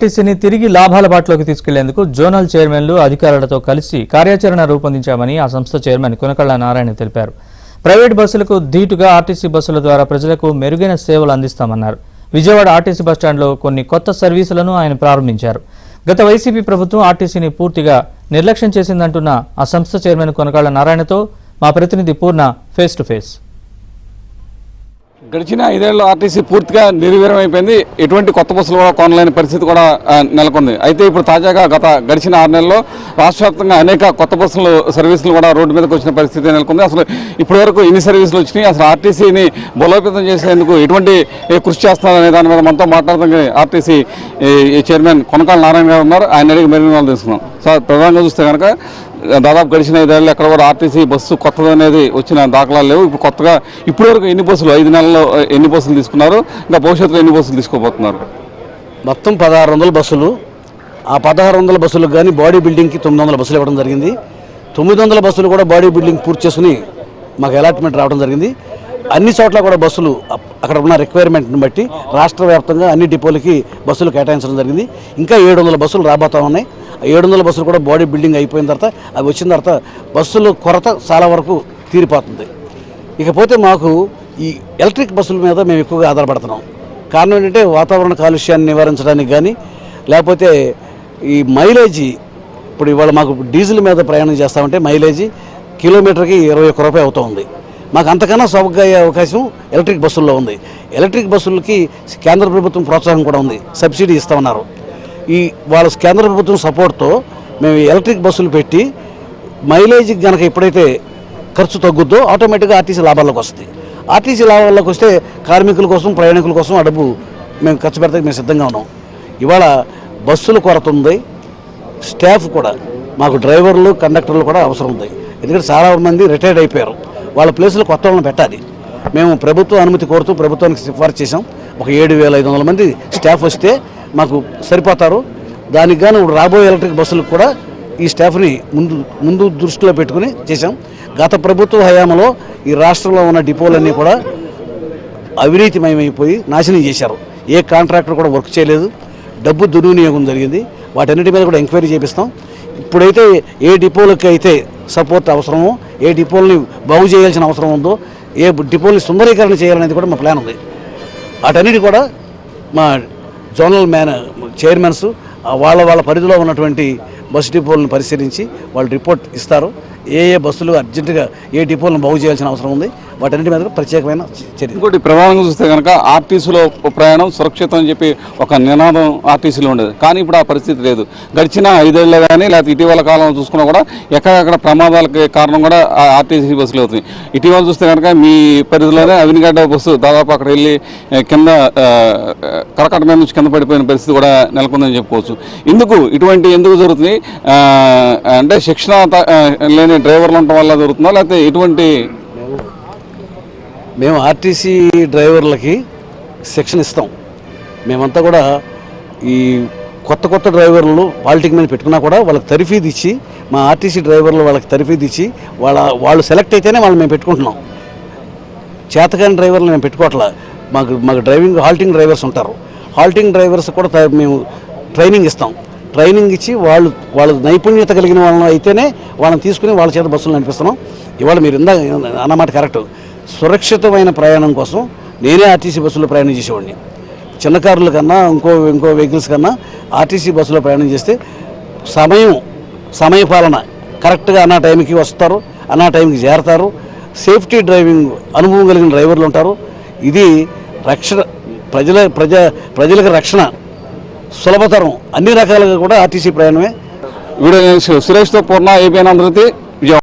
ఆర్టీసీని తిరిగి లాభాల బాటలోకి తీసుకెళ్లేందుకు జోనల్ చైర్మన్లు అధికారులతో కలిసి కార్యాచరణ రూపొందించామని ఆ సంస్థ చైర్మన్ కొనకళ్ళ నారాయణ తెలిపారు. ప్రైవేట్ బస్సులకు ధీటుగా ఆర్టీసీ బస్సుల ద్వారా ప్రజలకు మెరుగైన సేవలు అందిస్తామన్నారు. విజయవాడ ఆర్టీసీ బస్టాండ్లో కొన్ని కొత్త సర్వీసులను ఆయన ప్రారంభించారు. గత వైసీపీ ప్రభుత్వం ఆర్టీసీని పూర్తిగా నిర్లక్ష్యం చేసిందంటున్న ఆ సంస్థ చైర్మన్ కొనకళ్ళ నారాయణతో మా ప్రతినిధి పూర్ణ ఫేస్ టు ఫేస్. గడిచిన 5 ఏళ్లలో ఆర్టీసీ పూర్తిగా నిర్వీర్యమైపోయింది. ఎటువంటి కొత్త బస్సులు కూడా కొనలేని పరిస్థితి కూడా నెలకొంది. అయితే ఇప్పుడు తాజాగా గడిచిన 6 నెలల్లో రాష్ట్ర వ్యాప్తంగా అనేక కొత్త బస్సులు సర్వీసులు కూడా రోడ్డు మీదకి వచ్చిన పరిస్థితి నెలకొంది. అసలు ఇప్పటివరకు ఎన్ని సర్వీసులు వచ్చినాయి, అసలు ఆర్టీసీని బలోపేతం చేసేందుకు ఎటువంటి కృషి చేస్తున్నారనే దాని మీద మనతో మాట్లాడడానికి ఆర్టీసీ చైర్మన్ కొనకళ్ళ నారాయణ గారు ఉన్నారు. ఆయన అడిగి మరిన్ని వాళ్ళు తీసుకున్నాం. సార్, ప్రధానంగా చూస్తే కనుక దాదాపు గడిచిన 5 ఏళ్ళు ఎక్కడ కూడా ఆర్టీసీ బస్సు కొత్తది అనేది వచ్చిన దాఖలాలు లేవు. ఇప్పుడు కొత్తగా ఇప్పటివరకు ఎన్ని బస్సులు 5 నెలల్లో ఎన్ని బస్సులు తీసుకున్నారు, ఇంకా భవిష్యత్తులో ఎన్ని బస్సులు తీసుకోబోతున్నారు? మొత్తం 1600 బస్సులు. ఆ 1600 బస్సులకు కానీ బాడీ బిల్డింగ్కి 900 బస్సులు ఇవ్వడం జరిగింది. 900 బస్సులు కూడా బాడీ బిల్డింగ్ పూర్తి చేసుకుని మాకు అలాట్మెంట్ రావడం జరిగింది. అన్ని చోట్ల కూడా బస్సులు అక్కడ ఉన్న రిక్వైర్మెంట్ని బట్టి రాష్ట్ర వ్యాప్తంగా అన్ని డిపోలకి బస్సులు కేటాయించడం జరిగింది. ఇంకా 700 బస్సులు రాబోతా ఉన్నాయి. 700 బస్సులు కూడా బాడీ బిల్డింగ్ అయిపోయిన తర్వాత అవి వచ్చిన తర్వాత బస్సులు కొరత చాలా వరకు తీరిపోతుంది. ఇకపోతే మాకు ఈ ఎలక్ట్రిక్ బస్సుల మీద మేము ఎక్కువగా ఆధారపడుతున్నాం. కారణం ఏంటంటే వాతావరణ కాలుష్యాన్ని నివారించడానికి కానీ, లేకపోతే ఈ మైలేజీ, ఇప్పుడు ఇవాళ మాకు డీజిల్ మీద ప్రయాణం చేస్తామంటే మైలేజీ కిలోమీటర్కి 21 రూపాయి అవుతూ ఉంది. మాకు అంతకన్నా సౌకర్యంగా అయ్యే అవకాశం ఎలక్ట్రిక్ బస్సుల్లో ఉంది. ఎలక్ట్రిక్ బస్సులకి కేంద్ర ప్రభుత్వం ప్రోత్సాహం కూడా ఉంది, సబ్సిడీ ఇస్తామన్నారు. వాళ్ళ కేంద్ర ప్రభుత్వం సపోర్ట్తో మేము ఎలక్ట్రిక్ బస్సులు పెట్టి మైలేజీకి కనుక ఎప్పుడైతే ఖర్చు తగ్గుద్దో ఆటోమేటిక్గా ఆర్టీసీ లాభాల్లోకి వస్తుంది. ఆర్టీసీ లాభాల్లోకి వస్తే కార్మికుల కోసం, ప్రయాణికుల కోసం ఆ డబ్బు మేము ఖర్చు పెడతానికి మేము సిద్ధంగా ఉన్నాం. ఇవాళ బస్సుల కొరత ఉంది, స్టాఫ్ కూడా మాకు డ్రైవర్లు, కండక్టర్లు కూడా అవసరం ఉంది. ఎందుకంటే చాలామంది రిటైర్డ్ అయిపోయారు. వాళ్ళ ప్లేసులు కొత్త వాళ్ళని పెట్టాలి. మేము ప్రభుత్వ అనుమతి కోరుతూ ప్రభుత్వానికి సిఫార్సు చేసాం. ఒక 7500 మంది స్టాఫ్ వస్తే మాకు సరిపోతారు. దానికి గాను రాబోయే ఎలక్ట్రిక్ బస్సులకు కూడా ఈ స్టాఫ్ని ముందు దృష్టిలో పెట్టుకుని చేశాం. గత ప్రభుత్వ హయాంలో ఈ రాష్ట్రంలో ఉన్న డిపోలన్నీ కూడా అవినీతిమయమైపోయి నాశనం చేశారు. ఏ కాంట్రాక్టర్ కూడా వర్క్ చేయలేదు, డబ్బు దుర్వినియోగం జరిగింది. వాటన్నిటి మీద కూడా ఎంక్వైరీ చేపిస్తాం. ఇప్పుడైతే ఏ డిపోలకి అయితే సపోర్ట్ అవసరమో, ఏ డిపోల్ని బాగు చేయాల్సిన అవసరం ఉందో, ఏ డిపోల్ని సుందరీకరణ చేయాలనేది కూడా మా ప్లాన్ ఉంది. వాటన్నిటి కూడా మా జోనల్ చైర్మన్స్ వాళ్ళ పరిధిలో ఉన్నటువంటి బస్సు డిపోలను పరిశీలించి వాళ్ళు రిపోర్ట్ ఇస్తారు. ఏ బస్సులు అర్జెంటుగా ఏ డిపోలను బాగు చేయాల్సిన అవసరం ఉంది, వాటన్నిటి మీద ప్రత్యేకమైన చర్య. ఇంకోటి ప్రధానంగా చూస్తే కనుక ఆర్టీసీలో ప్రయాణం సురక్షితం అని చెప్పి ఒక నినాదం ఆర్టీసీలో ఉండేది. కానీ ఇప్పుడు ఆ పరిస్థితి లేదు. గడిచిన 5 ఏళ్ళు కానీ లేకపోతే ఇటీవల కాలంలో చూసుకున్నా కూడా ఎక్కడెక్కడ ప్రమాదాలకి కారణం కూడా ఆర్టీసీ బస్సులు అవుతుంది. ఇటీవల చూస్తే కనుక మీ పరిధిలోనే అవినిగడ్డ బస్సు దాదాపు అక్కడ వెళ్ళి కింద కరకట మీద నుంచి కింద పడిపోయిన పరిస్థితి కూడా నెలకొందని చెప్పుకోవచ్చు. ఎందుకు జరుగుతుంది అంటే శిక్షణ లేని డ్రైవర్లు ఉండటం వల్ల జరుగుతుందా, లేకపోతే ఎటువంటి? మేము ఆర్టీసీ డ్రైవర్లకి శిక్షణ ఇస్తాం. మేమంతా కూడా ఈ కొత్త డ్రైవర్లు పాలిటిక్ మీద పెట్టుకున్నా కూడా వాళ్ళకి తరఫీదు ఇచ్చి, మా ఆర్టీసీ డ్రైవర్లు వాళ్ళకి తరఫీదు ఇచ్చి వాళ్ళు సెలెక్ట్ అయితేనే వాళ్ళు మేము పెట్టుకుంటున్నాం. చేతకాని డ్రైవర్లు మేము పెట్టుకోవట్లా. మాకు హాల్టింగ్ డ్రైవర్స్ ఉంటారు. హాల్టింగ్ డ్రైవర్స్ కూడా మేము ట్రైనింగ్ ఇస్తాం. ట్రైనింగ్ ఇచ్చి వాళ్ళ నైపుణ్యత కలిగిన వాళ్ళని అయితేనే వాళ్ళని తీసుకుని వాళ్ళ చేత బస్సులు నడిపిస్తున్నాం. ఇవాళ మీరు అన్నమాట కరెక్ట్. సురక్షితమైన ప్రయాణం కోసం నేనే ఆర్టీసీ బస్సులో ప్రయాణం చేసేవాడిని. చిన్న కార్ల కన్నా ఇంకో వెహికల్స్ కన్నా ఆర్టీసీ బస్సులో ప్రయాణం చేస్తే సమయపాలన కరెక్ట్గా అన్న టైంకి వస్తారు, అన్న టైంకి చేరతారు. సేఫ్టీ డ్రైవింగ్ అనుభవం కలిగిన డ్రైవర్లు ఉంటారు. ఇది రక్షణ, ప్రజలకు రక్షణ, సులభతరం, అన్ని రకాలుగా కూడా ఆర్టీసీ ప్రయాణమే. వీడియో సురేష్తో పూర్ణ, ఏబిఎన్ ఆంధ్రజ్యోతి.